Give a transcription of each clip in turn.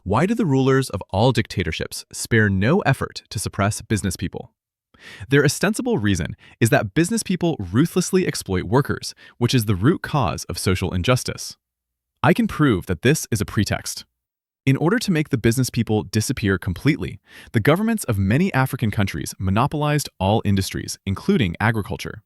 Why do the rulers of all dictatorships spare no effort to suppress business people? Their ostensible reason is that business people ruthlessly exploit workers, which is the root cause of social injustice. I can prove that this is a pretext. In order to make the business people disappear completely, the governments of many African countries monopolized all industries, including agriculture.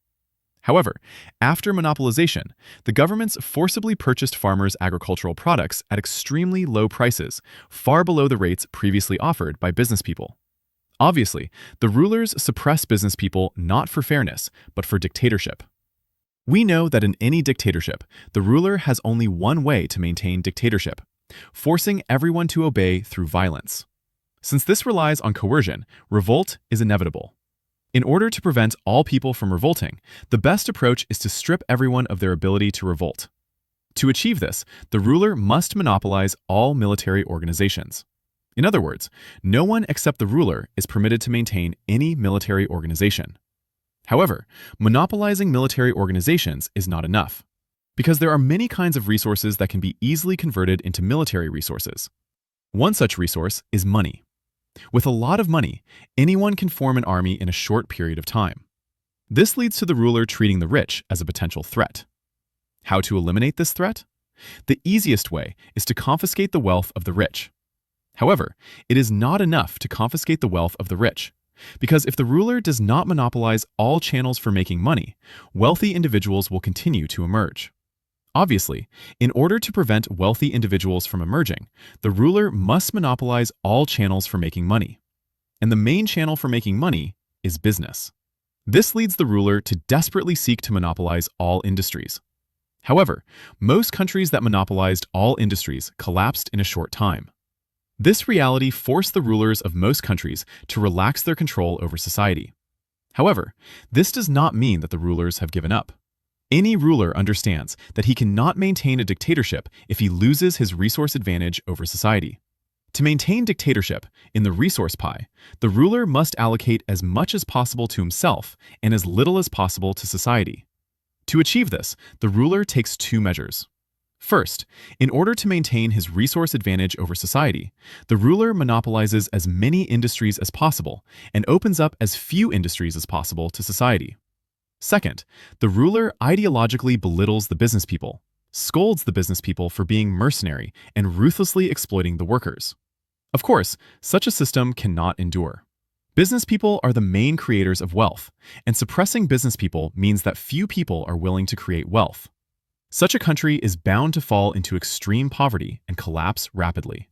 However, after monopolization, the governments forcibly purchased farmers' agricultural products at extremely low prices, far below the rates previously offered by business people. Obviously, the rulers suppress business people not for fairness, but for dictatorship. We know that in any dictatorship, the ruler has only one way to maintain dictatorship: forcing everyone to obey through violence. Since this relies on coercion, revolt is inevitable. In order to prevent all people from revolting, the best approach is to strip everyone of their ability to revolt. To achieve this, the ruler must monopolize all military organizations. In other words, no one except the ruler is permitted to maintain any military organization. However, monopolizing military organizations is not enough, because there are many kinds of resources that can be easily converted into military resources. One such resource is money. With a lot of money, anyone can form an army in a short period of time. This leads to the ruler treating the rich as a potential threat. How to eliminate this threat? The easiest way is to confiscate the wealth of the rich. However, it is not enough to confiscate the wealth of the rich, because if the ruler does not monopolize all channels for making money, wealthy individuals will continue to emerge. Obviously, in order to prevent wealthy individuals from emerging, the ruler must monopolize all channels for making money. And the main channel for making money is business. This leads the ruler to desperately seek to monopolize all industries. However, most countries that monopolized all industries collapsed in a short time. This reality forced the rulers of most countries to relax their control over society. However, this does not mean that the rulers have given up. Any ruler understands that he cannot maintain a dictatorship if he loses his resource advantage over society. To maintain dictatorship in the resource pie, the ruler must allocate as much as possible to himself and as little as possible to society. To achieve this, the ruler takes two measures. First, in order to maintain his resource advantage over society, the ruler monopolizes as many industries as possible and opens up as few industries as possible to society. Second, the ruler ideologically belittles the business people, scolds the business people for being mercenary and ruthlessly exploiting the workers. Of course, such a system cannot endure. Business people are the main creators of wealth, and suppressing business people means that few people are willing to create wealth. Such a country is bound to fall into extreme poverty and collapse rapidly.